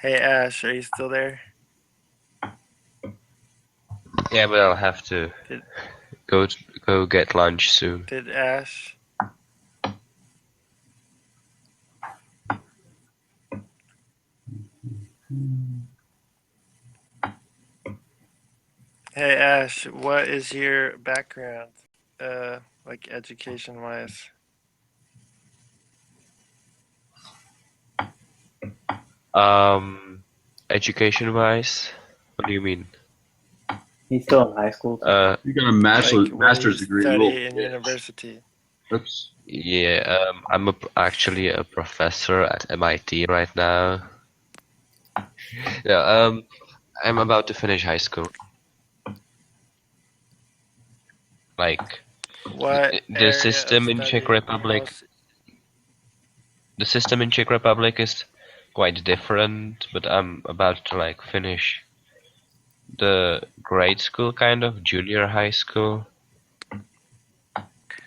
Hey Ash, are you still there? Yeah, but I'll have to Did go go get lunch soon. did Ash? Hey Ash, what is your background? Like education wise? Um, Education-wise, what do you mean? He's still in high school too. Uh, You got a Like what do you master's degree, you little study in bitch. university? Oops. yeah, actually a professor at MIT right now. Yeah, I'm about to finish high school. Like What the area of system in Czech study Republic, most? the system in Czech Republic is quite different, but I'm about to like finish the grade school kind of junior high school.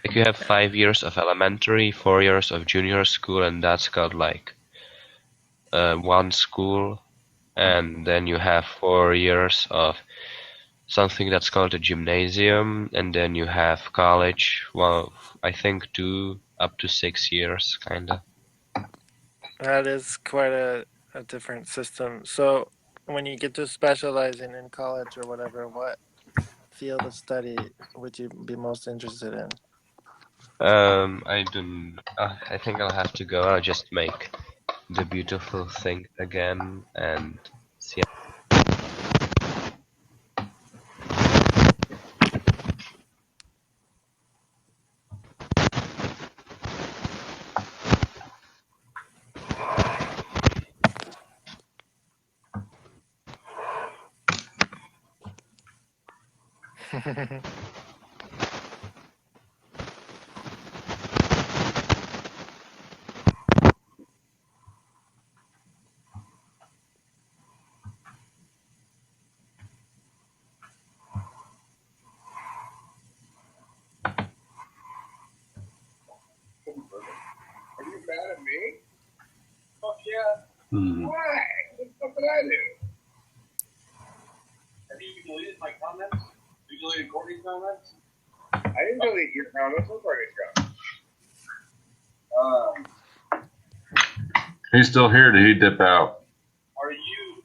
Like you have 5 years of elementary, 4 years of junior school, and that's called like one school, and then you have 4 years of something that's called a gymnasium, and then you have college. Well, I think 2 up to 6 years, kinda. That is quite a different system. So when you get to specializing in college or whatever, what field of study would you be most interested in? I don't. I think I'll have to go. I'll just make the beautiful thing again and see. Are you mad at me? Fuck yeah. Hmm. Why? What the fuck did I do? Have you deleted my comments? Have you deleted Courtney's comments? I didn't delete your comments. What Courtney's comments? He's still here. Did he dip out? Are you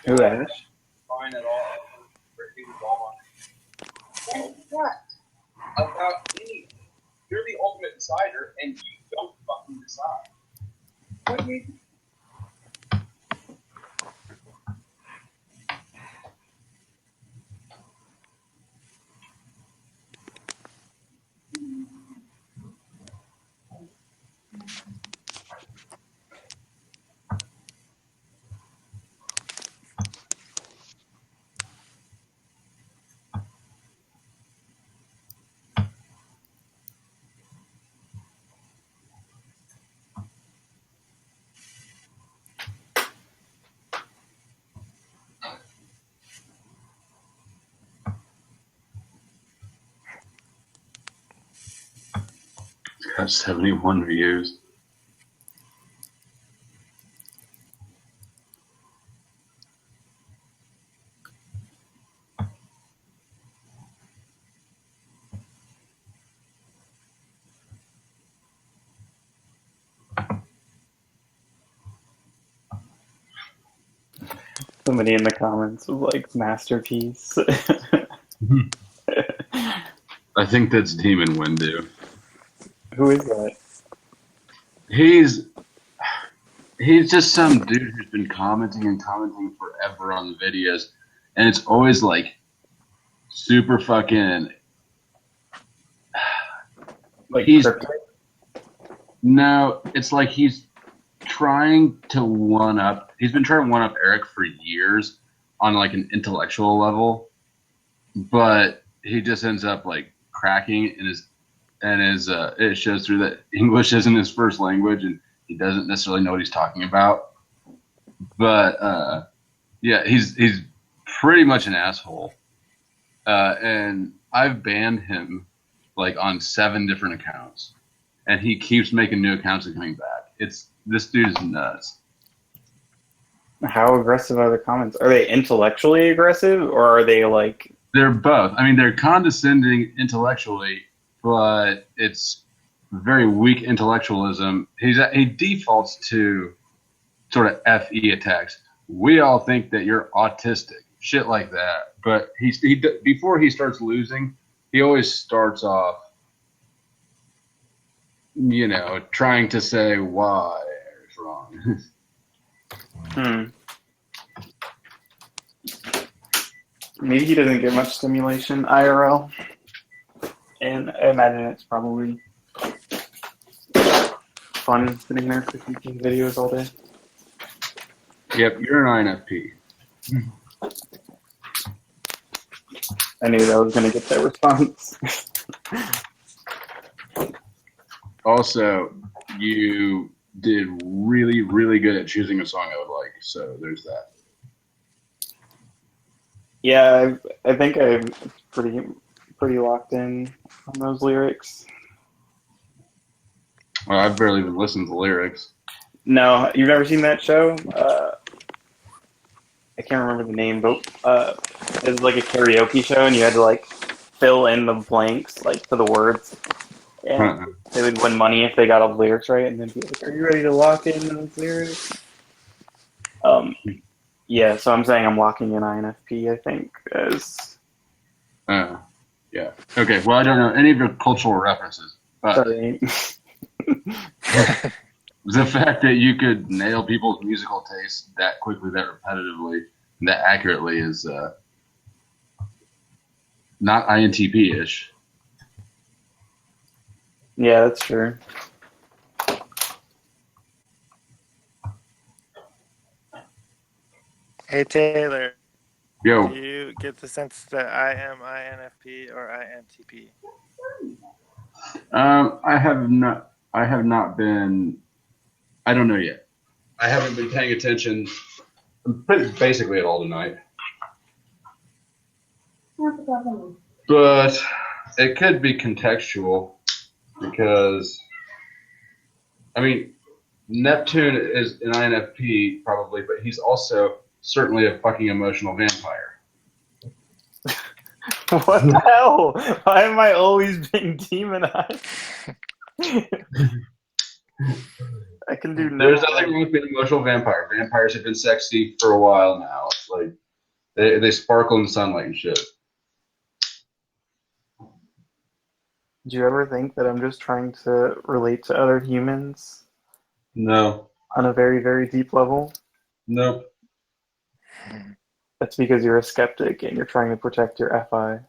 Who, Ash? fine at all? Breaking the ball on what? About anything. You're the ultimate decider, and you don't fucking decide. What do you He's got 71 views. Somebody in the comments was like, masterpiece. I think that's Demon Windu. Who is that? He's he's just some dude who's been commenting and commenting forever on the videos, and it's always like super fucking. Like He's cryptic? no, it's like he's trying to one up. He's been trying to one up Eric for years on like an intellectual level, but he just ends up like cracking in his it shows through that English isn't his first language and he doesn't necessarily know what he's talking about. But yeah, he's pretty much an asshole. And I've banned him like on 7 different accounts, and he keeps making new accounts and coming back. It's this dude is nuts. How aggressive are the comments? Are they intellectually aggressive, or are they like? They're both. I mean, they're condescending intellectually, but it's very weak intellectualism. He defaults to sort of FE attacks. We all think that you're autistic, shit like that. But before he starts losing, he always starts off, trying to say why it's wrong. Hmm. Maybe he doesn't get much stimulation IRL, and I imagine it's probably fun sitting there critiquing videos all day. Yep, you're an INFP. I knew that was going to get that response. Also, you did really, really good at choosing a song I would like, so there's that. Yeah, I think I'm pretty locked in on those lyrics. Well, I've barely even listened to the lyrics. No, you've never seen that show? I can't remember the name, but it was like a karaoke show, and you had to like fill in the blanks like for the words, and they would win money if they got all the lyrics right, and then be like, "Are you ready to lock in those lyrics?" Yeah, so I'm saying I'm locking in INFP. I think as Yeah. Okay. Well, I don't know any of your cultural references, but sorry. the fact that you could nail people's musical tastes that quickly, that repetitively, and that accurately is not INTP-ish. Yeah, that's true. Hey Taylor, do Yo, you get the sense that I am INFP or INTP? I have not been. I don't know yet. I haven't been paying attention basically at all tonight. But it could be contextual because, I mean, Neptune is an INFP probably, but he's also certainly a fucking emotional vampire. What the hell? Why am I always being demonized? I can do no. There's nothing wrong with being an emotional vampire. Vampires have been sexy for a while now. Like they sparkle in the sunlight and shit. Do you ever think that I'm just trying to relate to other humans No. on a very, very deep level? Nope. That's because you're a skeptic and you're trying to protect your FI.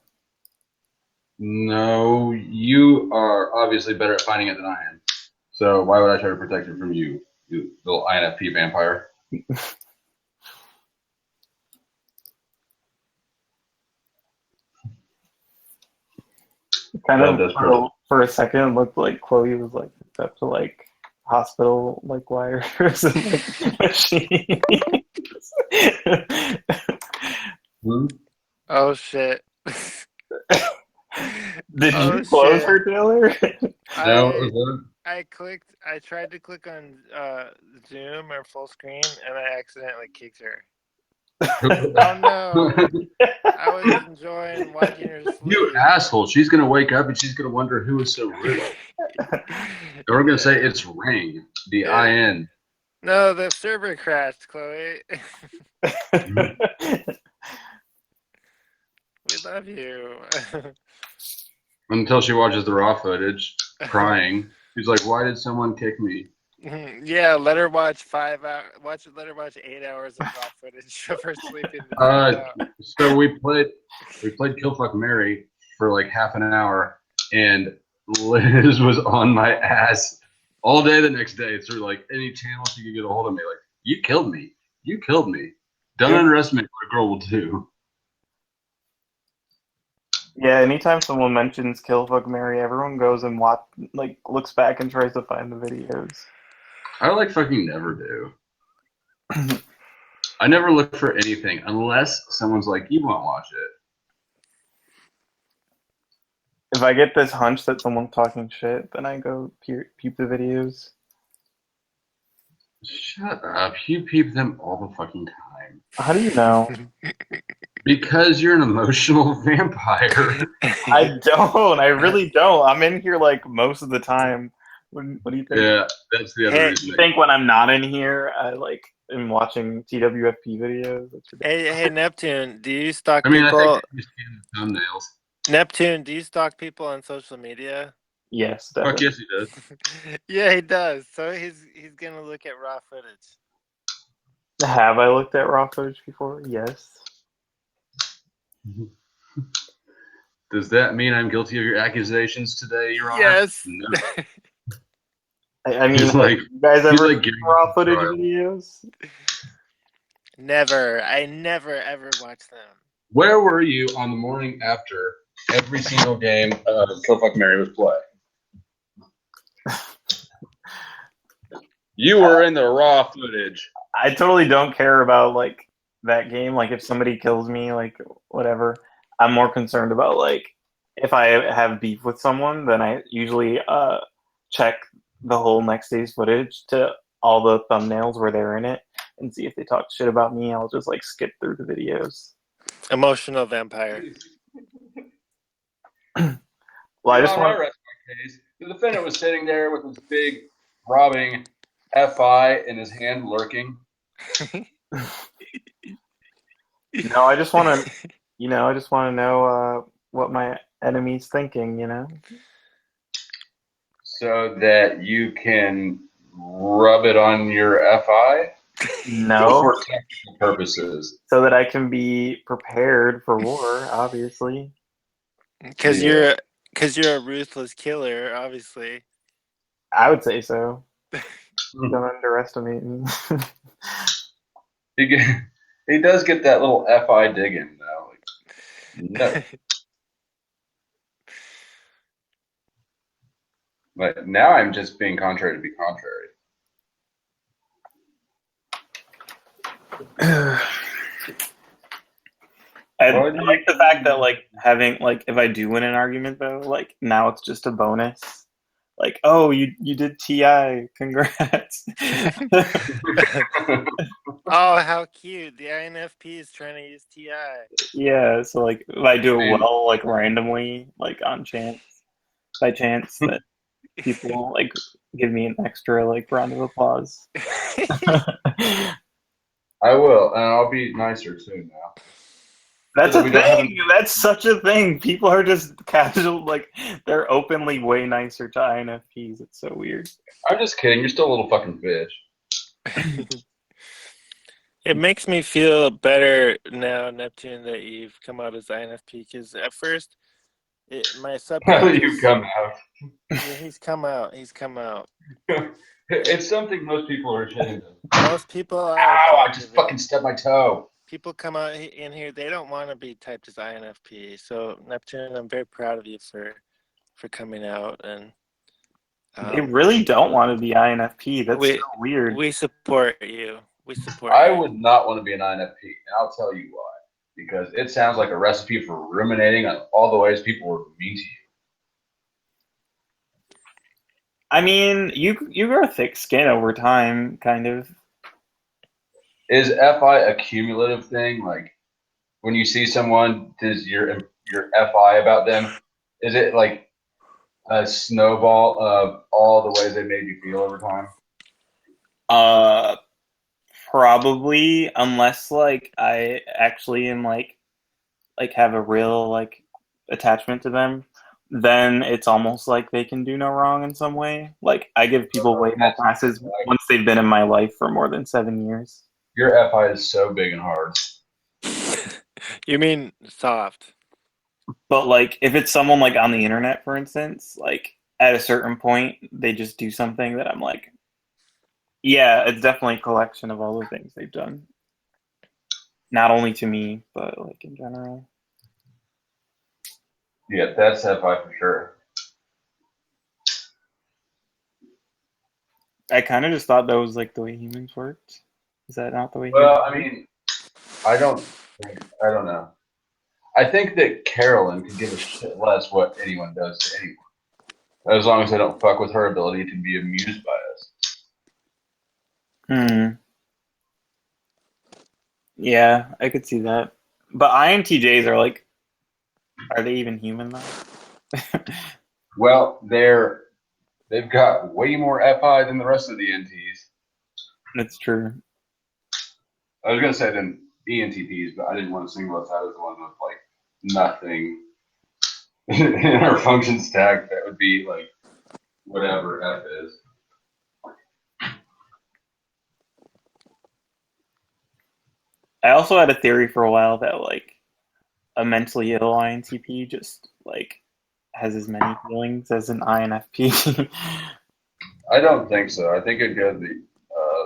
No, you are obviously better at finding it than I am. So why would I try to protect it from you, you little INFP vampire? Kind That of does hurt. for a second it looked like Chloe was like hooked up to like hospital like wires and like machines. Hmm? Oh shit. Did Oh, you close shit. her, Taylor? No, it was I tried to click on Zoom or full screen and I accidentally kicked her. Oh no. I was enjoying watching her sleep. You asshole. She's going to wake up and she's going to wonder who is so rude. And we're going to say it's Ring, the Yeah. IN. No, the server crashed, Chloe. We love you. Until she watches the raw footage, crying. She's like, why did someone kick me? Yeah, let her watch 5 hours. Let her watch 8 hours of raw footage of her sleeping. So we played Kill Fuck Mary for like half an hour, and Liz was on my ass all day the next day through like any channel she could get a hold of me. Like, you killed me. You killed me. Don't underestimate what a girl will do. Yeah, anytime someone mentions Kill Fuck Mary, everyone goes and looks back and tries to find the videos. I like fucking never do. I never look for anything unless someone's like, you won't watch it. If I get this hunch that someone's talking shit, then I go peep the videos. Shut up. You peep them all the fucking time. How do you know? Because you're an emotional vampire. I don't. I really don't. I'm in here like most of the time. What do you think? Yeah, that's the other Hey, reason. You think when I'm not in here, I like am watching TWFP videos? That's ridiculous. hey, Neptune, do you stalk I mean, I people? think you scan the thumbnails. Neptune, do you stalk people on social media? Yes, Fuck definitely. yes, he does. Yeah, he does. So he's gonna look at raw footage. Have I looked at raw footage before? Yes. Does that mean I'm guilty of your accusations today, Your Honor? Yes. No. I mean, He's like, you guys he's ever like seen giving raw us a footage trial. videos? Never. I never ever watch them. Where were you on the morning after every single game So Fuck Mary was played? You were in the raw footage. I totally don't care about like that game. Like if somebody kills me, like whatever. I'm more concerned about like if I have beef with someone, then I usually check the whole next day's footage to all the thumbnails where they're in it and see if they talk shit about me. I'll just like skip through the videos. Emotional vampire. Well, I just want rest my case. The defendant was sitting there with his big robbing FI in his hand lurking. no, I just want to, I just want to know what my enemy's thinking. So that you can rub it on your FI? No, For technical purposes. so that I can be prepared for war. Obviously, Because Yeah. you're a ruthless killer, obviously. I would say so. Don't underestimate me. He does get that little FI dig in though. No. But now I'm just being contrary to be contrary. I like the fact that like having like if I do win an argument though, like now it's just a bonus. Like, oh, you did TI, congrats. Oh, how cute. The INFP is trying to use TI. Yeah, so like if I do it well, like randomly, like by chance that people will like give me an extra like round of applause. I will, and I'll be nicer soon now. That's So a we don't have thing. That's such a thing. People are just casual, like they're openly way nicer to INFPs. It's so weird. I'm just kidding. You're still a little fucking bitch. It makes me feel better now, Neptune, that you've come out as INFP. Because at first, my Now subconscious. that you've come out. Yeah, he's come out. He's come out. It's something most people are ashamed of. Most people are. Ow! I just fucking stubbed my toe. People come out in here. They don't want to be typed as INFP. So Neptune, I'm very proud of you for coming out and. They really don't want to be INFP. That's so weird. We support you. We support I you. would not want to be an INFP, and I'll tell you why. Because it sounds like a recipe for ruminating on all the ways people were mean to you. I mean, you grow thick skin over time, kind of. Is FI a cumulative thing? Like when you see someone, does your FI about them? Is it like a snowball of all the ways they made you feel over time? Probably, unless like I actually am like have a real like attachment to them, then it's almost like they can do no wrong in some way. Like I give people way more classes once they've been in my life for more than 7 years. Your FI is so big and hard. You mean soft? But like if it's someone like on the internet, for instance, like at a certain point they just do something that I'm like, yeah, it's definitely a collection of all the things they've done. Not only to me, but like in general. Yeah, that's FI for sure. I kind of just thought that was like the way humans worked. Is that not the way? Well, I mean, I don't know. I think that Carolyn could give a shit less what anyone does to anyone, as long as they don't fuck with her ability to be amused by us. Hmm. Yeah, I could see that. But INTJs are like, are they even human though? Well, they've got way more FI than the rest of the NTs. That's true. I was gonna say than ENTPs, but I didn't want to single us out as the one with like nothing in our function stack. That would be like whatever F is. I also had a theory for a while that like a mentally ill INTP just like has as many feelings as an INFP. I don't think so. I think it'd go the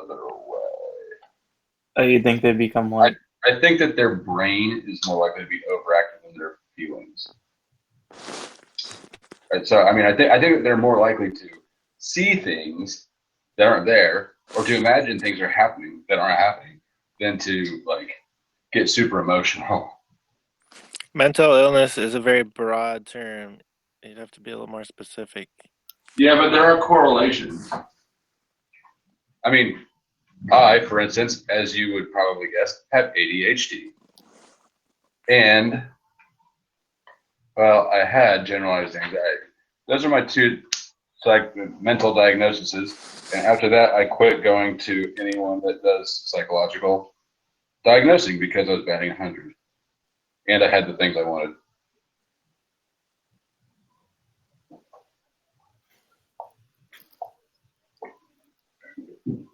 other way. Oh, you think they become like? I think that their brain is more likely to be overactive than their feelings. Right, so I mean, I think that they're more likely to see things that aren't there, or to imagine things are happening that aren't happening, than to like get super emotional. Mental illness is a very broad term. You'd have to be a little more specific. Yeah, but there are correlations. I mean, I, for instance, as you would probably guess, have ADHD, and well, I had generalized anxiety. Those are my two mental diagnoses. And after that, I quit going to anyone that does psychological diagnosing because I was batting 100. And I had the things I wanted.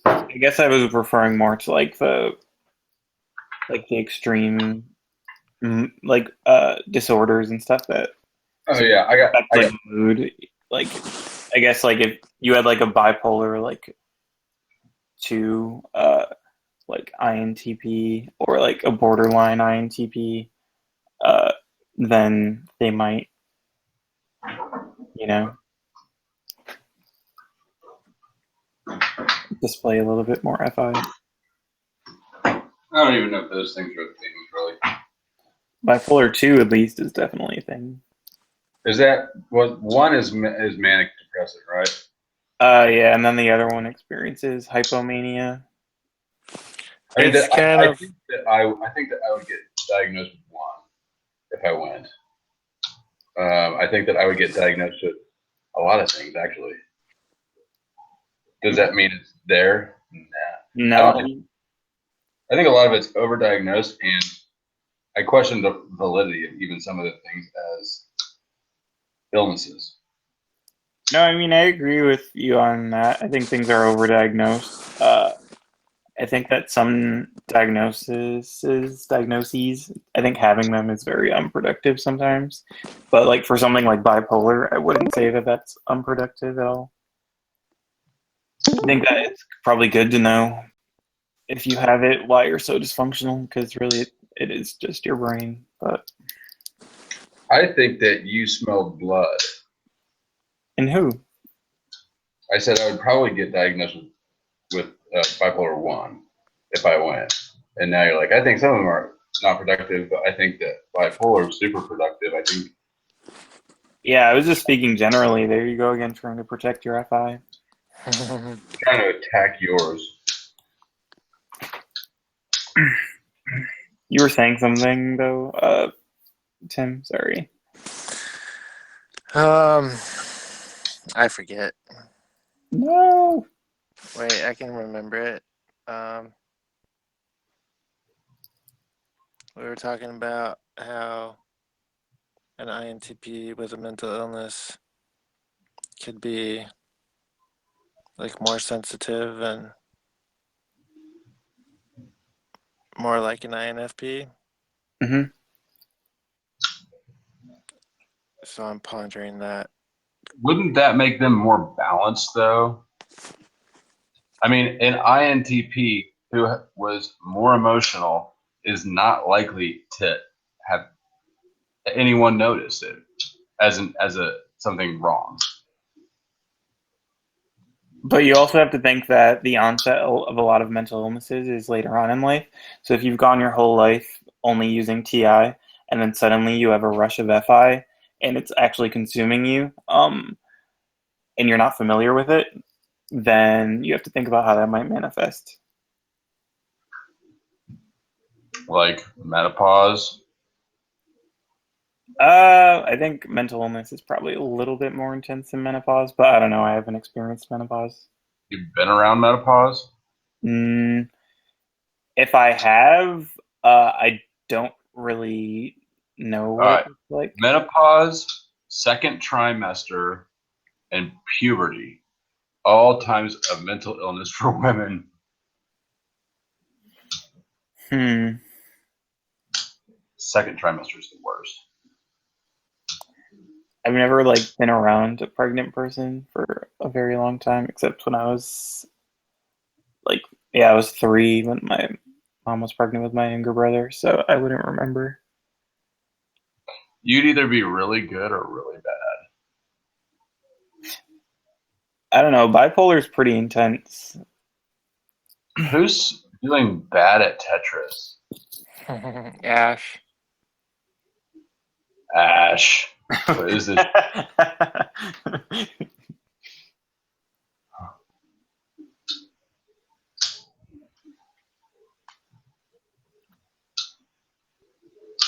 I guess I was referring more to like the extreme like disorders and stuff that Oh yeah, affect like mood. Like I guess like if you had like a bipolar like 2 like INTP or like a borderline INTP, then they might, you know, display a little bit more FI. I don't even know if those things are things really. Bipolar 2 at least is definitely a thing. Is that what one is manic depressive, right? Yeah, and then the other one experiences hypomania. I mean, It's kind of I think that I would get diagnosed with one if I went. I think that I would get diagnosed with a lot of things actually. Does that mean it's there? Nah. No, I think a lot of it's overdiagnosed, and I question the validity of even some of the things as illnesses. no, I mean I agree with you on that. I think things are overdiagnosed. I think that some diagnoses, I think having them is very unproductive sometimes. But like for something like bipolar, I wouldn't say that that's unproductive at all. I think that it's probably good to know if you have it why you're so dysfunctional, because really it is just your brain. But I think that you smelled blood. and who? I said I would probably get diagnosed with bipolar 1 if I went. And now you're like, I think some of them are not productive, but I think that bipolar is super productive. I think. Yeah, I was just speaking generally. There you go again, trying to protect your FI. Trying to attack yours. You were saying something though, Tim. Sorry. I forget. No. Wait, I can remember it. We were talking about how an INTP with a mental illness could be like more sensitive and more like an INFP. Mm-hmm. So I'm pondering that. Wouldn't that make them more balanced, though? I mean, an INTP who was more emotional is not likely to have anyone notice it as something wrong. But you also have to think that the onset of a lot of mental illnesses is later on in life. So if you've gone your whole life only using TI, and then suddenly you have a rush of FI, and it's actually consuming you, and you're not familiar with it, then you have to think about how that might manifest. Like menopause. I think mental illness is probably a little bit more intense than menopause, but I don't know. I haven't experienced menopause. You've been around menopause? Mm, if I have, I don't really know All what it right. looks like. Menopause, second trimester, and puberty. All times of mental illness for women. Hmm. Second trimester is the worst. I've never like been around a pregnant person for a very long time, except when I was like, yeah, I was 3 when my mom was pregnant with my younger brother, so I wouldn't remember. You'd either be really good or really bad. I don't know. Bipolar is pretty intense. Who's doing bad at Tetris? Ash. Ash. What is this?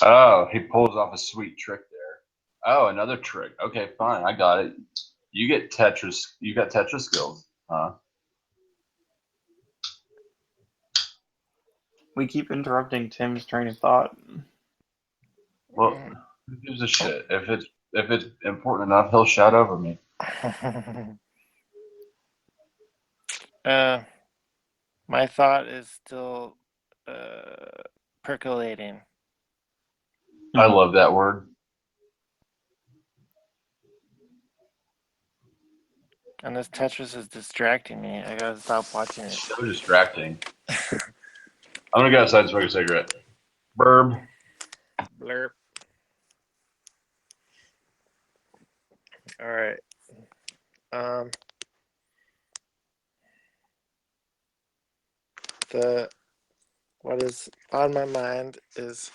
Oh, he pulls off a sweet trick there. Oh, another trick. Okay, fine. I got it. You get Tetris. You got Tetris skills, huh? We keep interrupting Tim's train of thought. Well, who gives a shit? If it's important enough, he'll shout over me. uh, my thought is still percolating. I love that word. And this Tetris is distracting me. I gotta stop watching it. So distracting. I'm gonna go outside and smoke a cigarette. Burb. Blurp. All right. Um, what is on my mind is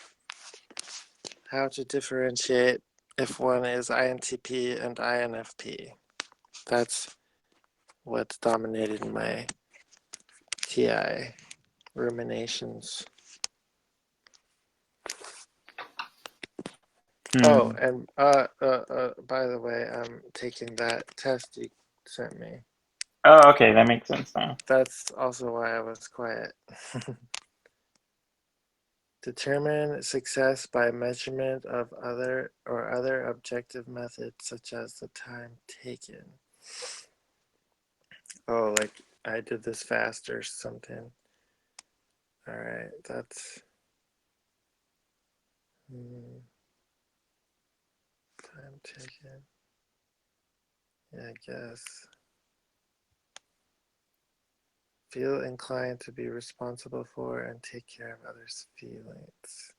how to differentiate if one is INTP and INFP. That's what's dominated my TI ruminations. Oh, and by the way, I'm taking that test you sent me. Oh, okay, that makes sense now. That's also why I was quiet. Determine success by measurement of other objective methods such as the time taken. Oh, like I did this fast or something. All right, that's time taken. Yeah, I guess. Feel inclined to be responsible for and take care of others' feelings.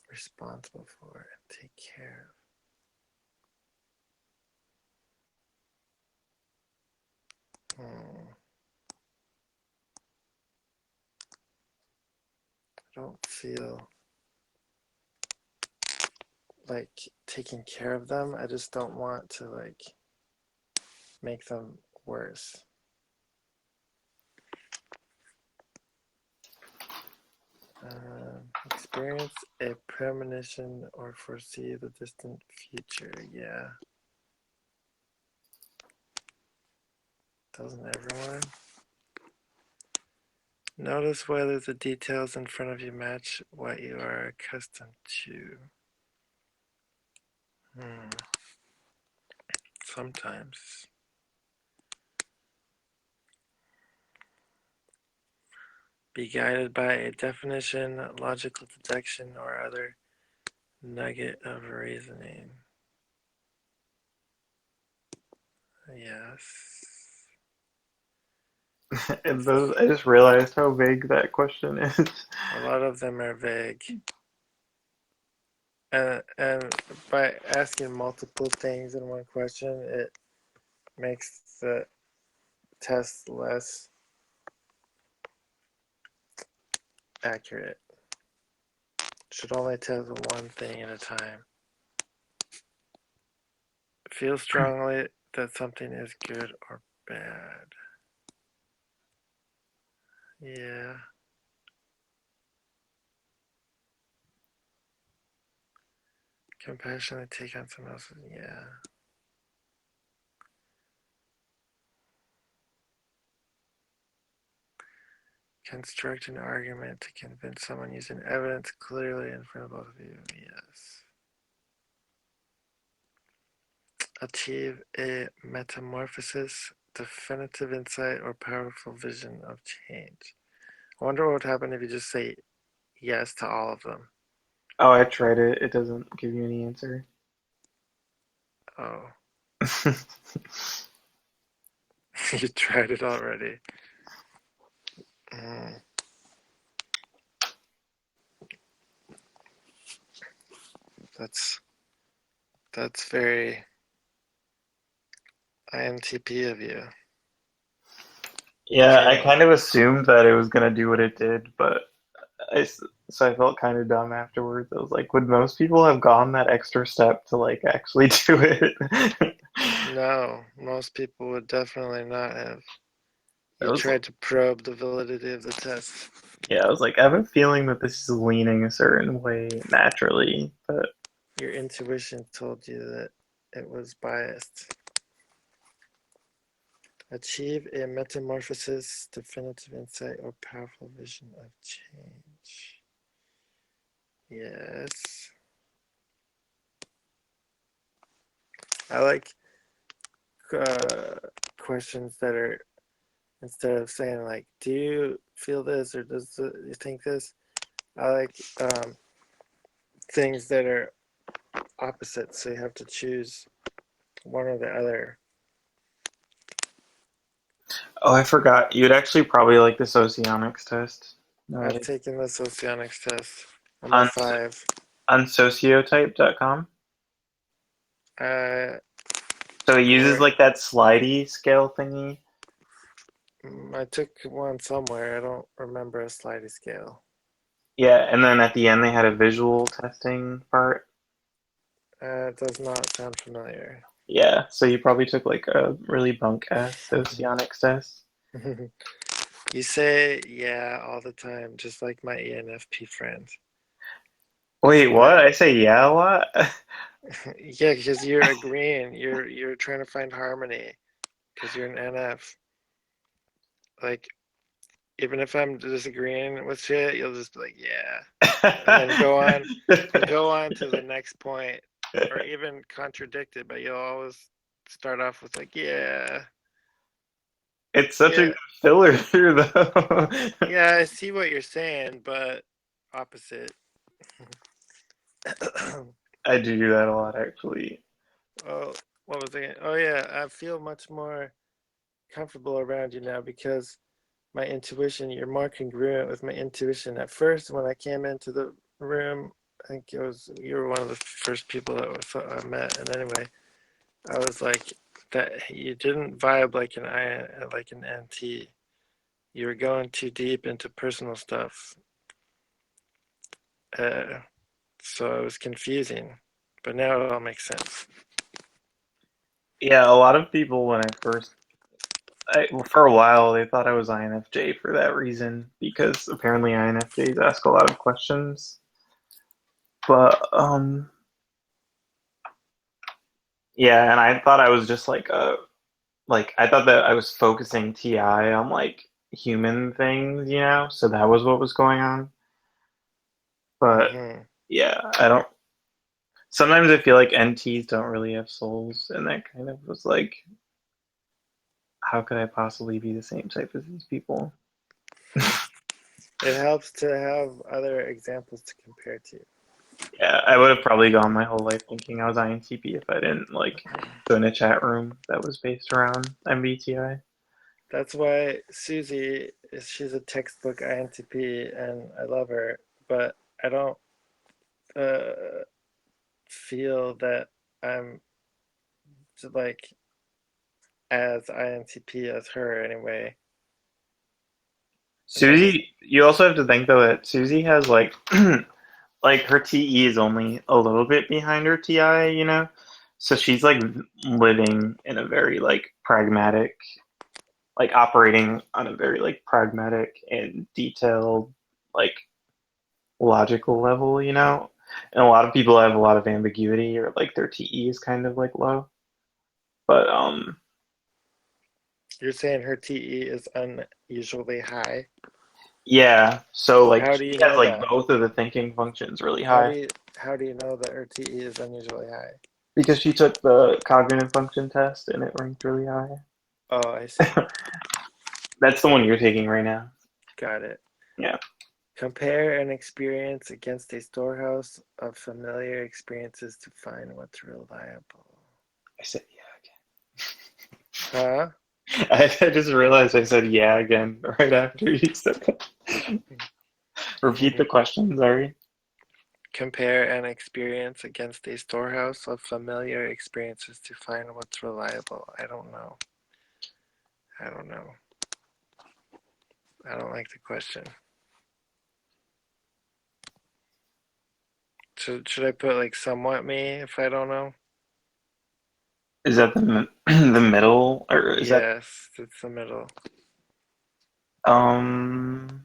Responsible for and take care of. I don't feel like taking care of them. I just don't want to like make them worse. Experience a premonition or foresee the distant future. Yeah. Doesn't everyone? Notice whether the details in front of you match what you are accustomed to. Sometimes. Be guided by a definition, logical deduction, or other nugget of reasoning. Yes. And those, I just realized how vague that question is. A lot of them are vague. And by asking multiple things in one question, it makes the test less accurate. Should only test one thing at a time. Feel strongly that something is good or bad. Yeah. Compassionately take on someone else's. Yeah. Construct an argument to convince someone using evidence clearly in front of both of you. Yes. Achieve a metamorphosis, definitive insight, or powerful vision of change. I wonder what would happen if you just say yes to all of them. Oh, I tried it. It doesn't give you any answer. Oh, you tried it already. Mm. That's very INTP of you. Yeah, I Okay. kind of assumed that it was gonna do what it did, but so I felt kind of dumb afterwards. I was like, would most people have gone that extra step to like actually do it? No, most people would definitely not have. I You was, tried to probe the validity of the test. yeah, I was like, I have a feeling that this is leaning a certain way naturally, but Your intuition told you that it was biased. Achieve a metamorphosis, definitive insight, or powerful vision of change. Yes. I like questions that are, instead of saying like, do you feel this or you think this? I like things that are opposites, so you have to choose one or the other. oh, I forgot. You'd actually probably like the socionics test. No, I've taken the socionics test. I'm a on 5. on sociotype.com. Uh, So it uses where like that slidey scale thingy. I took one somewhere. I don't remember a slidey scale. Yeah, and then at the end they had a visual testing part. It does not sound familiar. Yeah, so you probably took like a really bunk ass socionics test. You say yeah all the time, just like my ENFP friend. Wait, what? I say yeah a lot? Yeah, because you're agreeing. You're trying to find harmony because you're an NF. Like, even if I'm disagreeing with shit, you'll just be like, yeah, and then go on to the next point, or even contradict it. But you'll always start off with like, yeah, It's such a yeah, good filler through though. yeah. I see what you're saying, but opposite. I do that a lot actually. Oh, what was I? Oh yeah, I feel much more comfortable around you now because my intuition, you're more congruent with my intuition. At first, when I came into the room, I think you were one of the first people that I met. And anyway, I was like that you didn't vibe like an NT. You were going too deep into personal stuff. Uh, so it was confusing, but now it all makes sense. Yeah, a lot of people when well, for a while they thought I was INFJ for that reason because apparently INFJs ask a lot of questions. But yeah, and I thought I was just like I thought that I was focusing TI on like human things, so that was what was going on. But Hmm. yeah, I don't. Sometimes I feel like NTs don't really have souls, and that kind of was like, how could I possibly be the same type as these people? It helps to have other examples to compare to. Yeah, I would have probably gone my whole life thinking I was INTP if I didn't like join a chat room that was based around MBTI. That's why she's a textbook INTP, and I love her, but I don't uh, feel that I'm like as INTP as her anyway. And that's Susie, you also have to think though that Susie has like like her TE is only a little bit behind her TI, So she's like living in a very like pragmatic, like operating on a very like pragmatic and detailed, like logical level, you know? And a lot of people have a lot of ambiguity or like their TE is kind of like low. But You're saying her TE is unusually high. yeah, so like How do she you has know like that? both of the thinking functions really How do high you how do you know that her TE is unusually high? because she took the cognitive function test and it ranked really high. Oh, I see. That's the one you're taking right now. Got it. Yeah. Compare an experience against a storehouse of familiar experiences to find what's reliable. I said Huh? yeah again. I just realized I said yeah again right after you said that. Repeat the question, sorry. Compare an experience against a storehouse of familiar experiences to find what's reliable. I don't know. I don't know. I don't like the question. Should I put like somewhat me if I don't know? Is that the middle or is that Yes, it's the middle. um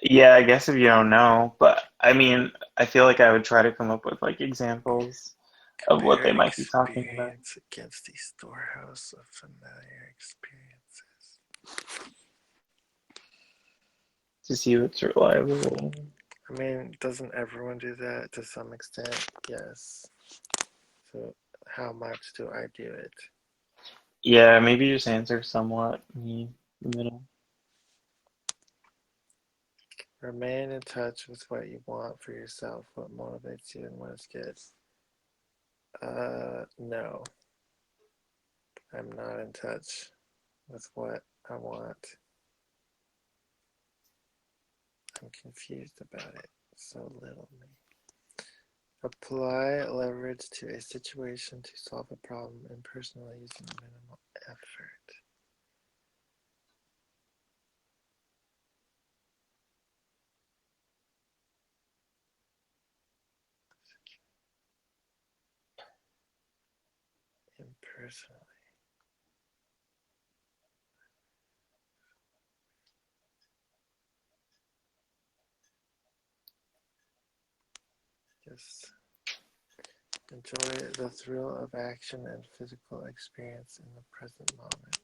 yeah, I guess if you don't know, but I mean, I feel like I would try to come up with like examples of what Compare they an might be talking about experience against a storehouse of familiar experiences. to see what's reliable. I mean, doesn't everyone do that to some extent? Yes. So, how much do I do it? Yeah, maybe just answer somewhat me the middle. Remain in touch with what you want for yourself, what motivates you, and what is good. No. I'm not in touch with what I want. I'm confused about it. So little me. Apply leverage to a situation to solve a problem impersonally using minimal effort. Impersonally. Just enjoy the thrill of action and physical experience in the present moment.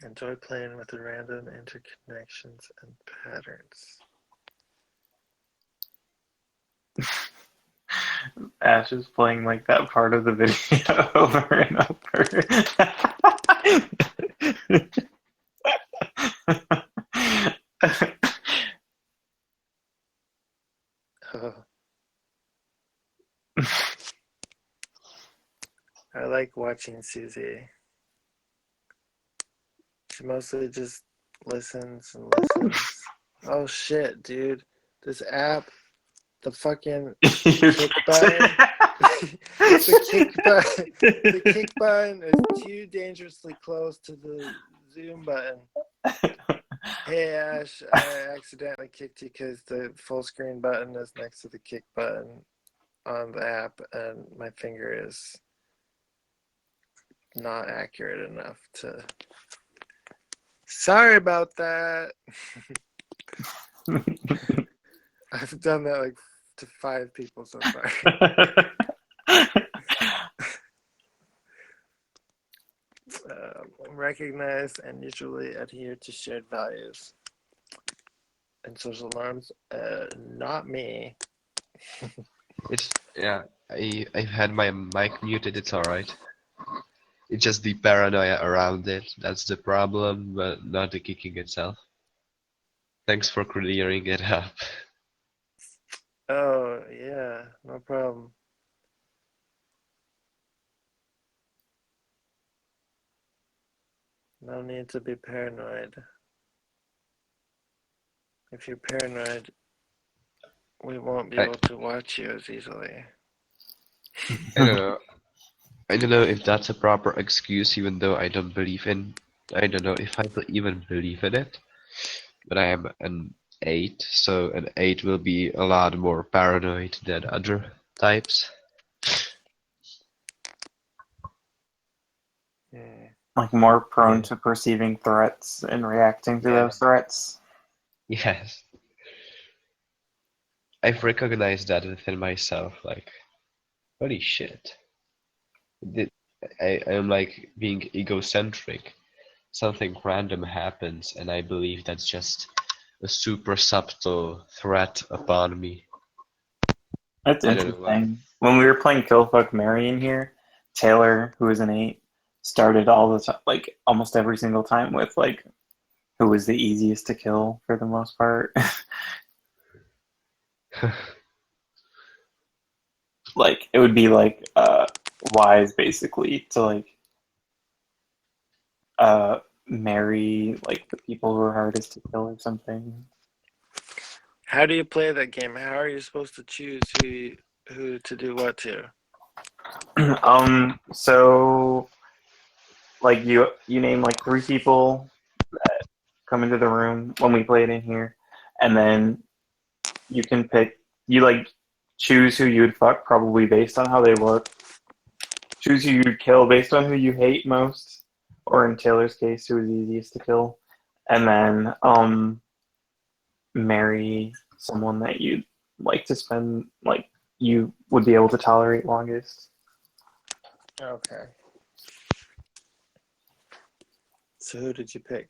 Enjoy playing with the random interconnections and patterns. Ash is playing like that part of the video over and over. Oh, I like watching Susie. She mostly just listens and listens. Oh shit, dude. This app, the fucking kick button. the kick button is too dangerously close to the zoom button. Hey Ash, I accidentally kicked you because the full screen button is next to the kick button on the app, and my finger is not accurate enough to. Sorry about that. I've done that like to 5 people so far. Recognize and usually adhere to shared values and social norms. Not me. It's yeah. I've had my mic muted. It's all right. It's just the paranoia around it. That's the problem, but not the kicking itself. Thanks for clearing it up. Oh, yeah, no problem. No need to be paranoid. If you're paranoid, we won't be able to watch you as easily. I don't know. I don't know if that's a proper excuse, even though I don't know if I even believe in it. But I am an 8, so an 8 will be a lot more paranoid than other types. Hmm. Like more prone Yeah. to perceiving threats and reacting to Yeah. those threats. Yes. I've recognized that within myself, like, holy shit. I am like being egocentric. Something random happens, and I believe that's just a super subtle threat upon me. That's I don't know why. interesting. When we were playing Kill Fuck Mary in here, Taylor, who was an 8, started all the time, like almost every single time with like who was the easiest to kill for the most part. Like it would be like wise basically to like marry like the people who are hardest to kill or something. How do you play that game? How are you supposed to choose who to do what to? So like you name like 3 people that come into the room when we play it in here, and then you can pick you like choose who you'd fuck probably based on how they look. Choose who you'd kill based on who you hate most, or in Taylor's case, who is easiest to kill, and then marry someone that you'd like to spend like you would be able to tolerate longest. Okay. So who did you pick?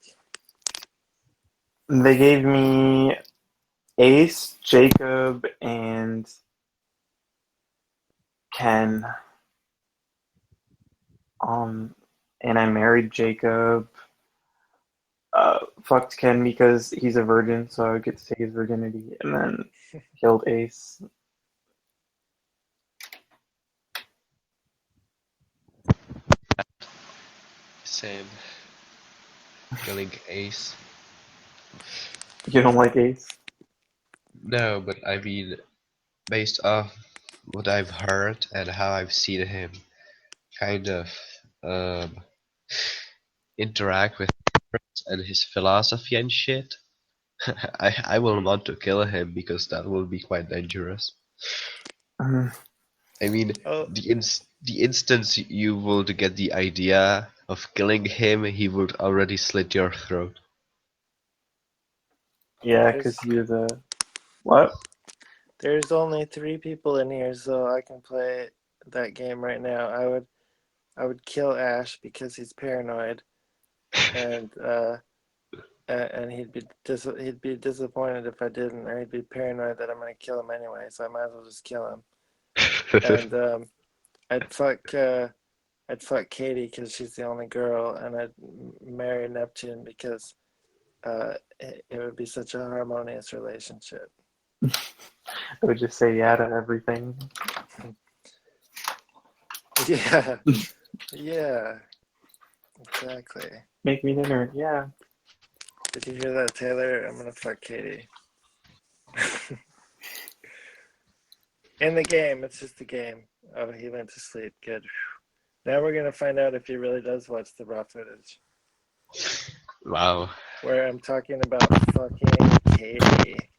They gave me Ace, Jacob, and Ken. And I married Jacob. Fucked Ken because he's a virgin, so I would get to take his virginity, and then killed Ace. Same. Killing Ace. You don't like Ace? No, but I mean, based off what I've heard and how I've seen him kind of um, interact with others and his philosophy and shit, I will want to kill him because that will be quite dangerous. Mhm. I mean, Oh, the instance you would get the idea of killing him, he would already slit your throat. Yeah, there's because you're the what? there's only 3 people in here, so I can play that game right now. I would kill Ash because he's paranoid, and and he'd be disappointed if I didn't, or he'd be paranoid that I'm gonna kill him anyway. So I might as well just kill him. And I'd fuck Katie because she's the only girl, and I'd marry Neptune because it would be such a harmonious relationship. I would just say yeah to everything. Yeah, yeah, exactly. Make me dinner. Yeah. Did you hear that, Taylor? I'm gonna fuck Katie. In the game, it's just a game. Oh, he went to sleep. Good. Now we're gonna find out if he really does watch the raw footage, Wow. where I'm talking about fucking Katie,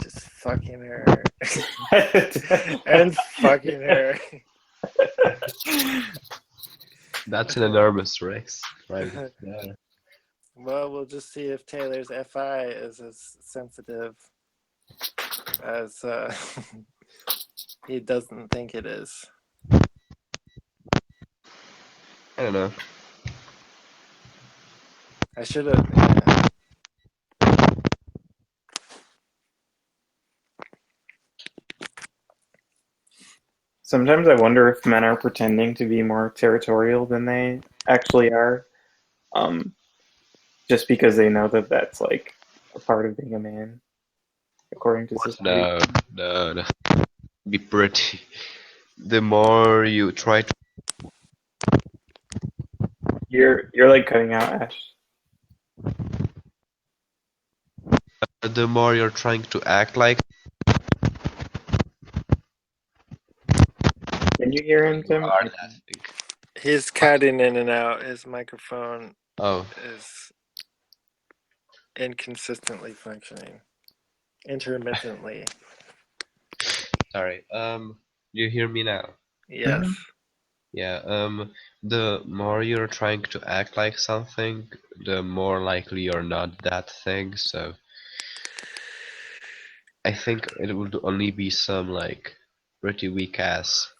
just fucking her, and fucking her. That's an enormous risk right there. Well, we'll just see if Taylor's FI is as sensitive as he doesn't think it is. I don't know. I should have. Yeah. Sometimes I wonder if men are pretending to be more territorial than they actually are, um, just because they know that that's like a part of being a man, according to society. No, no. Be pretty. The more you try to, You're like cutting out, Ash. the more you're trying to act like, Can Can you hear him, Tim? are that thing. He's cutting in and out. His microphone Oh, is inconsistently functioning, intermittently. sorry. You hear me now? Yes. Yeah, the more you're trying to act like something, the more likely you're not that thing, so I think it would only be some, like, pretty weak-ass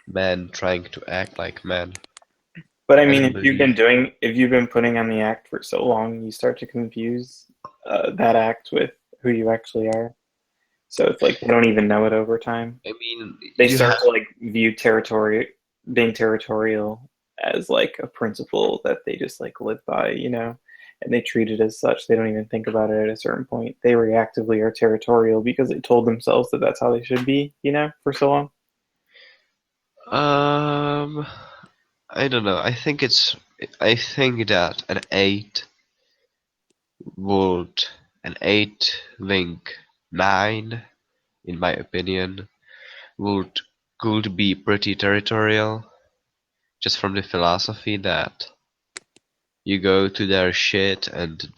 men trying to act like men. But I I mean, don't believe. if you've been putting on the act for so long, you start to confuse that act with who you actually are. So it's like they don't even know it over time. I mean, They you start have. to like view being territorial as like a principle that they just like live by, and they treat it as such. They don't even think about it at a certain point. They reactively are territorial because they told themselves that that's how they should be, for so long. Um, I don't know. I think that would an 8 link 9, in my opinion, would could be pretty territorial, just from the philosophy that you go to their shit and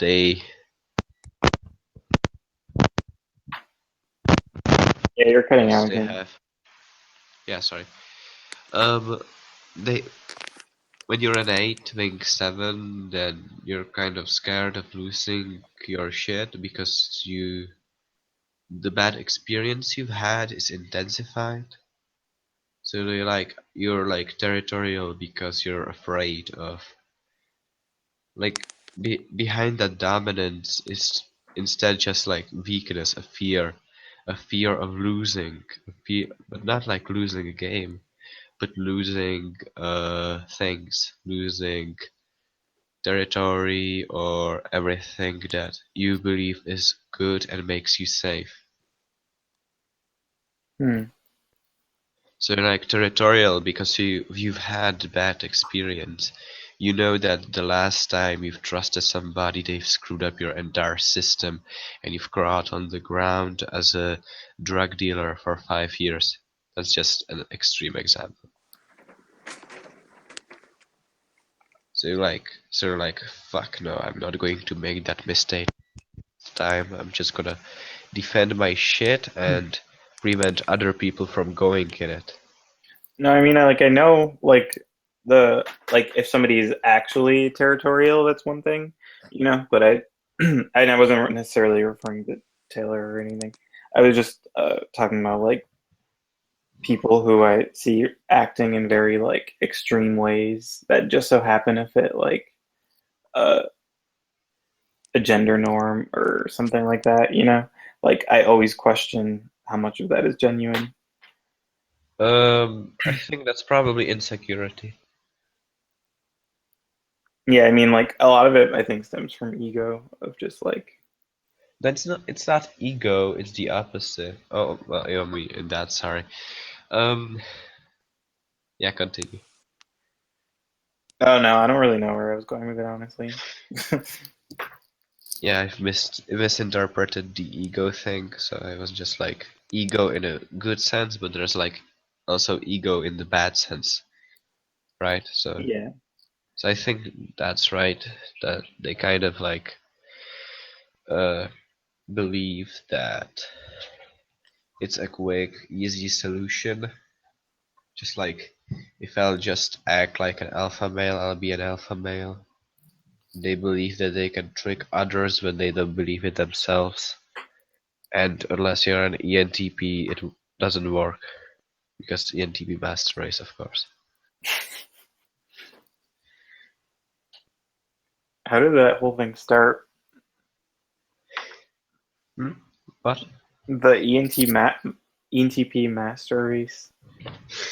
Yeah, you're cutting out they again. have. Yeah, sorry. Um, they when you're an 8 wing 7, then you're kind of scared of losing your shit because the bad experience you've had is intensified. So you're like territorial because you're afraid of, like, behind that dominance is instead just like weakness, a fear of losing, but not like losing a game, but losing things, losing territory or everything that you believe is good and makes you safe. Hmm. So you're like territorial because you've had bad experience. You know that the last time you've trusted somebody, they've screwed up your entire system, and you've crawled on the ground as a drug dealer for 5 years. That's just an extreme example. So you're like, fuck no, I'm not going to make that mistake this time. I'm just gonna defend my shit and prevent other people from going in it. No, I mean, I know, if somebody is actually territorial, that's one thing, But and I wasn't necessarily referring to Taylor or anything. I was just talking about like people who I see acting in very like extreme ways that just so happen to fit like uh, a gender norm or something like that. Like I always question how much of that is genuine. I think that's probably insecurity. Yeah, I mean, like a lot of it, I think, stems from ego of just like, It's not ego, it's the opposite. Oh, well, I mean, that's sorry. Um, yeah, continue. oh no, I don't really know where I was going with it, honestly. Yeah, I've misinterpreted the ego thing, so I was just like ego in a good sense, but there's like also ego in the bad sense, right? So, Yeah. so I think that's right, that they kind of like uh believe that it's a quick, easy solution. Just like, if I'll just act like an alpha male, I'll be an alpha male. They believe that they can trick others when they don't believe it themselves. And unless you're an ENTP, it doesn't work. Because ENTP master race, of course. How did that whole thing start? Hmm? What? The ENTP master race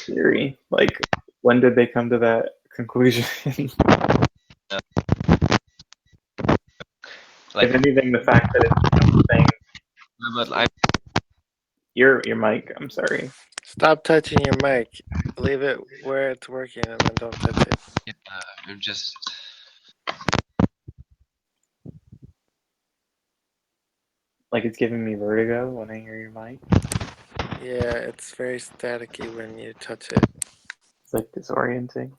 theory. Like, when did they come to that conclusion? If Like, anything, the fact that it's become a thing. but I'm, Your mic. I'm sorry. Stop touching your mic. Leave it where it's working and then don't touch it. I'm just. Like it's giving me vertigo when I hear your mic. Yeah, it's very staticky when you touch it. It's like disorienting.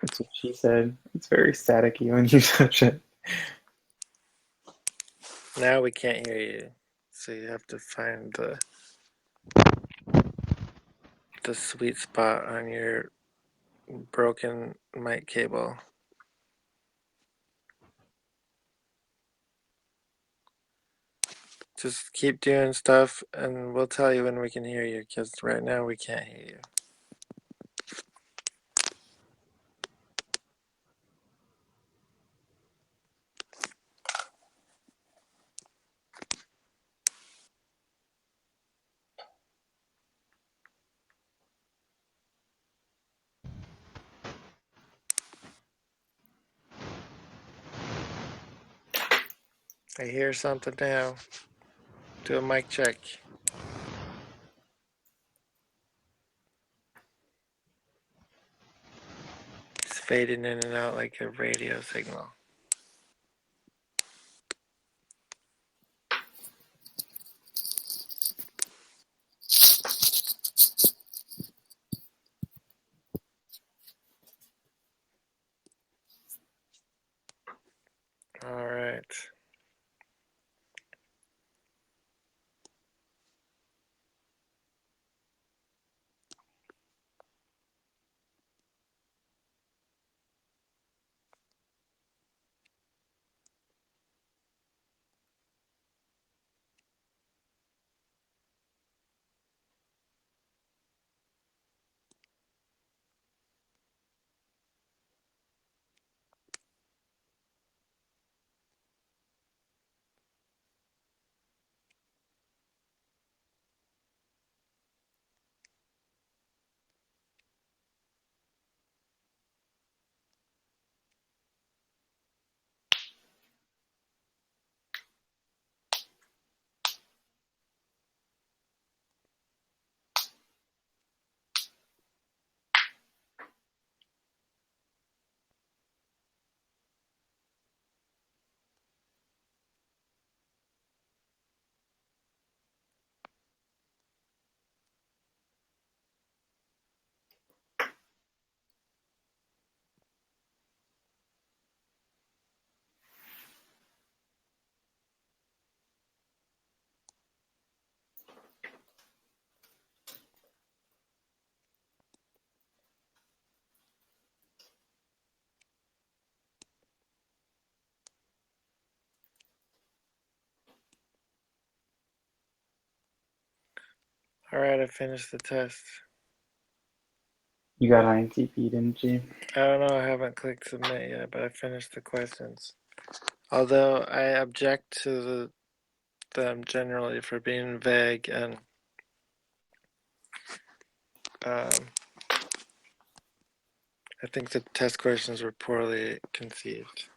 That's what she said. It's very staticky when you touch it. Now we can't hear you, so you have to find the sweet spot on your broken mic cable. Just keep doing stuff, and we'll tell you when we can hear you, because right now we can't hear you. I hear something now. Do a mic check. It's fading in and out like a radio signal. All right. All right, I finished the test. You got INTP, didn't you? I don't know, I haven't clicked submit yet, but I finished the questions. Although I object to them generally for being vague and I think the test questions were poorly conceived.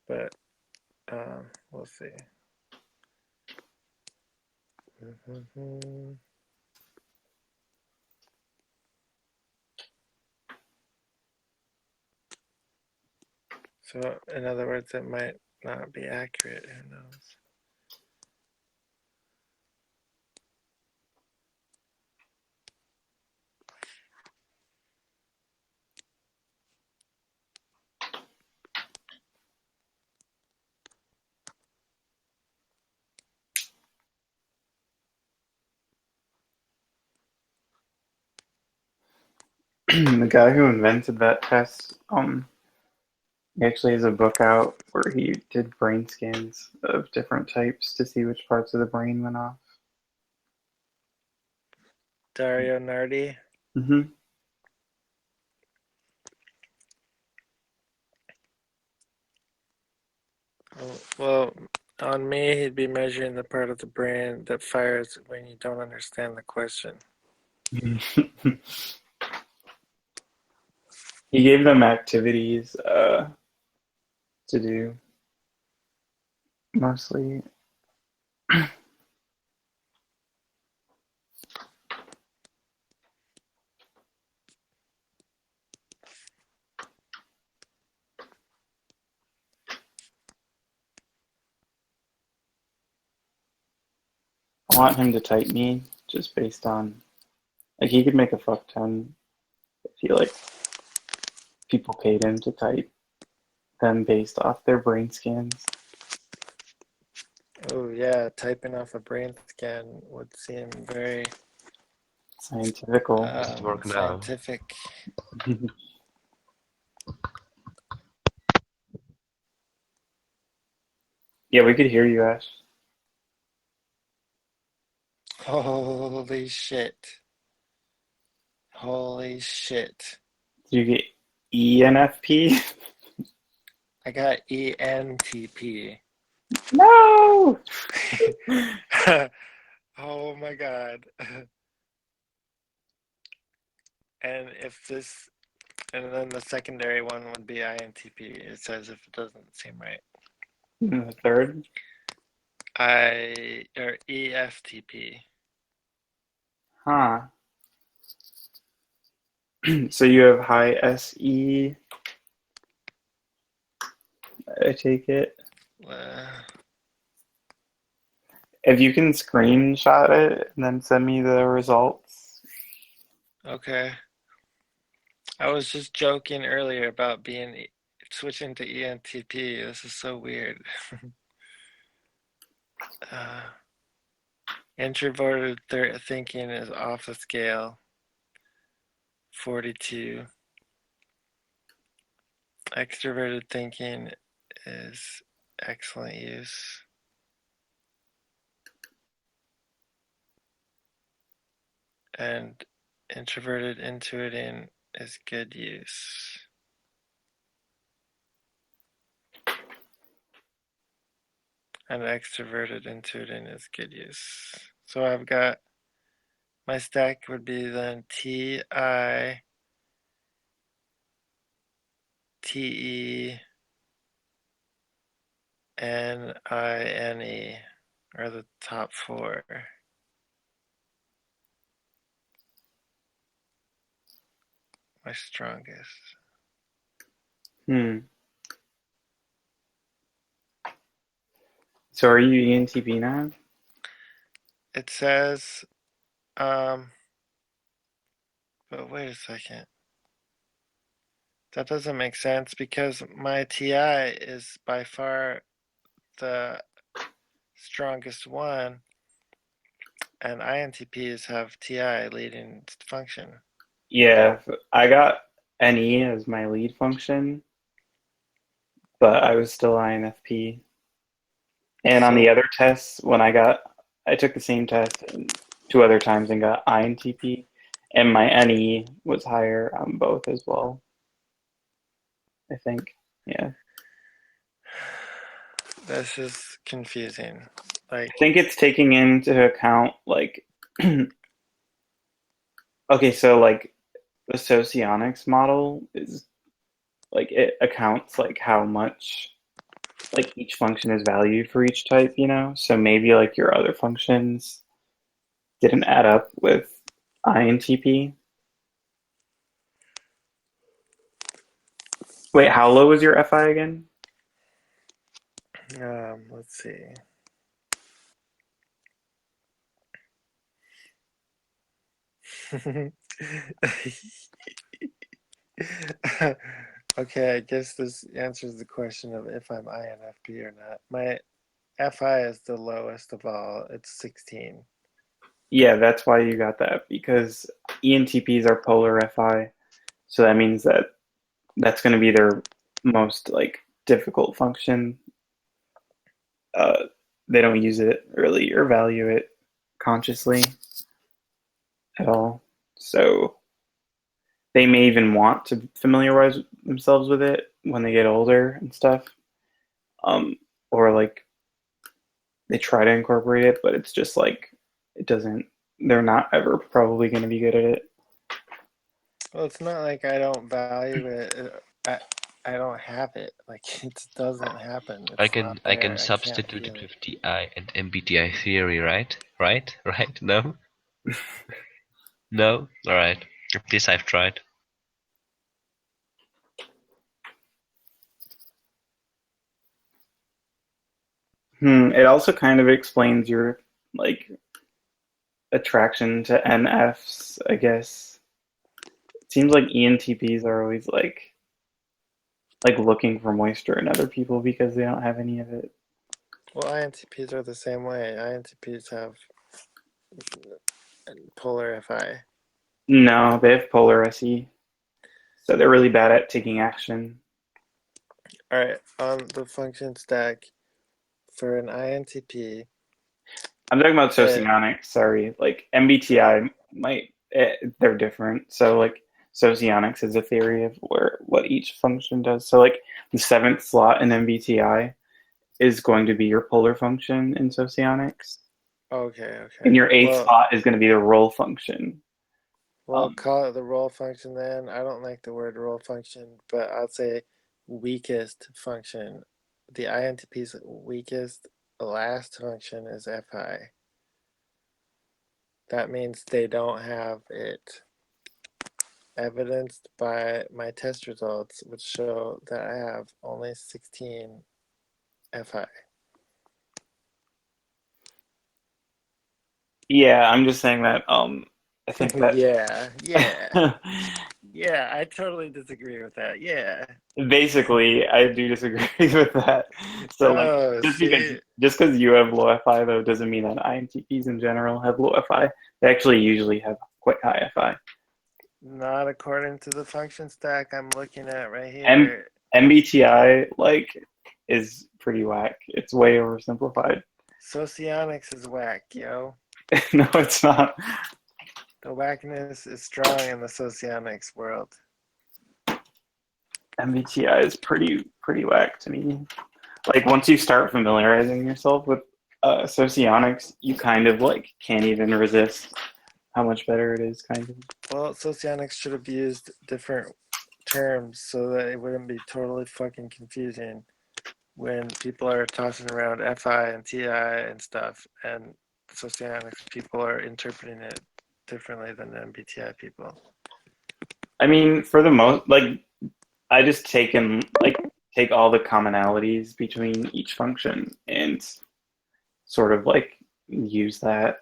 But we'll see. So, in other words, it might not be accurate. Who knows? The guy who invented that test, he actually has a book out where he did brain scans of different types to see which parts of the brain went off. Dario Nardi. Mm-hmm. Well, on me, he'd be measuring the part of the brain that fires when you don't understand the question. He gave them activities to do, mostly. I want him to type me just based on, like, he could make a fuck ton if he, like, people paid him to type them based off their brain scans. Oh yeah, typing off a brain scan would seem very Scientifical. Does it work now? scientific. Yeah, we could hear you, Ash. Holy shit. Holy shit. Did you get ENFP? I got ENTP. No! Oh my god. And then the secondary one would be INTP. It says if it doesn't seem right. The third? Or EFTP. Huh. So you have high SE, I take it. Uh, If you can screenshot it and then send me the results. okay. I was just joking earlier about switching to ENTP. This is so weird. uh, introverted thinking is off the scale. 42. Extroverted thinking is excellent use. And introverted intuiting is good use. And extroverted intuiting is good use. So I've got my stack would be then TI, TE, NINE are the top four. My strongest. So are you ENTP now? It says, but wait a second. That doesn't make sense because my TI is by far the strongest one, and INTPs have TI leading function. Yeah, I got NE as my lead function, but I was still INFP. And on the other tests, I took the same test 2 other times and got INTP, and my NE was higher on both as well. I think, yeah. This is confusing. Like, I think it's taking into account like, okay, so like the socionics model is like it accounts like how much like each function is valued for each type, you know? So maybe like your other functions didn't add up with INTP. Wait, how low was your FI again? let's see. Okay, I guess this answers the question of if I'm INFP or not. My FI is the lowest of all. It's 16. Yeah, that's why you got that, because ENTPs are polar FI. So that means that that's going to be their most like difficult function. They don't use it really or value it consciously at all. So they may even want to familiarize themselves with it when they get older and stuff. Or like they try to incorporate it, but it's just like it doesn't, they're not ever probably going to be good at it. Well, it's not like I don't value it. I don't have it. Like, it doesn't happen. I It's can not I there. can I can't substitute feel it it. with TI and MBTI theory, right? Right? No? No? Alright. This I've tried. It also kind of explains your like attraction to NFs, I guess. It seems like ENTPs are always like looking for moisture in other people because they don't have any of it. Well, INTPs are the same way. INTPs have polar FI. No, they have polar SE. So they're really bad at taking action. All right, on the function stack for an INTP, I'm talking about socionics, sorry. Like MBTI they're different. So like socionics is a theory of what each function does. So like the seventh slot in MBTI is going to be your polar function in socionics. okay. And your eighth Well, spot is going to be the role function. call it the role function then. I don't like the word role function, but I'll say weakest function. The INTP's weakest last function is FI. That means they don't have it, evidenced by my test results, which show that I have only 16 FI. Yeah, I'm just saying that I think that Yeah, I totally disagree with that. Yeah. basically I do disagree with that. So like Oh, see, just because you have low FI though doesn't mean that INTPs in general have low FI. They actually usually have quite high FI. not according to the function stack I'm looking at right M here. MBTI is pretty whack. It's way oversimplified. Socionics is whack, yo. No, it's not. The whackness is strong in the socionics world. MBTI is pretty whack to me. Like once you start familiarizing yourself with socionics, you kind of can't even resist how much better it is, kind of. Well, socionics should have used different terms so that it wouldn't be totally fucking confusing when people are tossing around FI and TI and stuff, and socionics people are interpreting it differently than MBTI people. I mean, for the most, I just take all the commonalities between each function and sort of use that.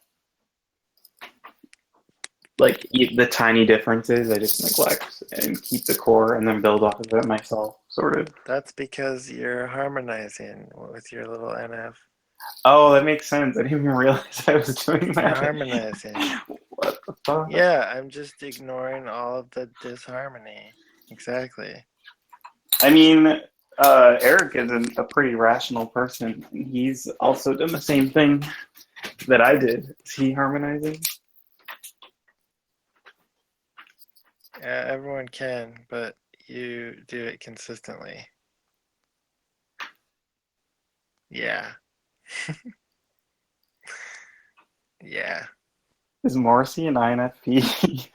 The tiny differences, I just neglect and keep the core, and then build off of it myself, sort of. That's because you're harmonizing with your little NF. Oh, that makes sense. I didn't even realize I was doing You're that. harmonizing. What the fuck? Yeah, I'm just ignoring all of the disharmony. Exactly. I mean, Eric is a pretty rational person. He's also done the same thing that I did. Is he harmonizing? Yeah, everyone can, but you do it consistently. Yeah. Yeah. Is Morrissey an INFP?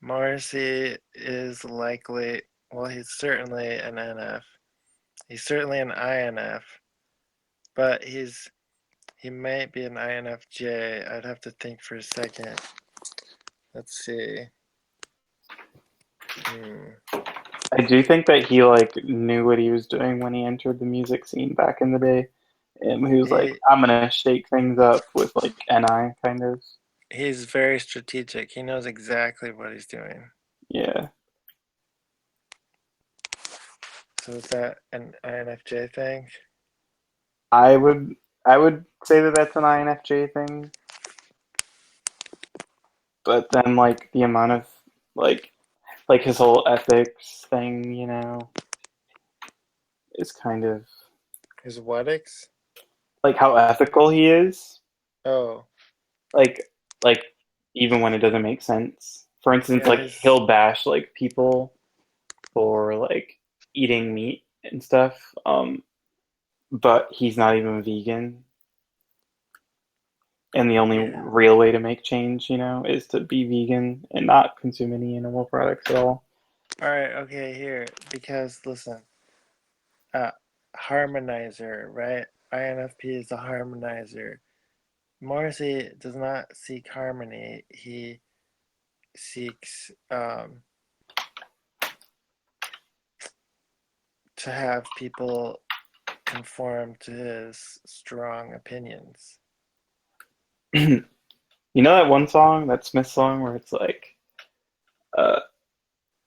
Morrissey is likely, well, he's certainly an NF. He's certainly an INF, but he might be an INFJ. I'd have to think for a second. Let's see. I do think that he knew what he was doing when he entered the music scene back in the day. And he was like, I'm gonna shake things up with NI kind of. He's very strategic. He knows exactly what he's doing. Yeah. So is that an INFJ thing? I would say that that's an INFJ thing. But then the amount of his whole ethics thing, is kind of His whatix? how ethical he is. Oh. Like even when it doesn't make sense. For instance, Yeah, he'll bash people for eating meat and stuff. But he's not even vegan. And the only real way to make change, is to be vegan and not consume any animal products at all. All right, okay, here. Because, listen, harmonizer, right? INFP is a harmonizer. Morrissey does not seek harmony. He seeks to have people conform to his strong opinions. You know that one song, that Smith song, where it's like,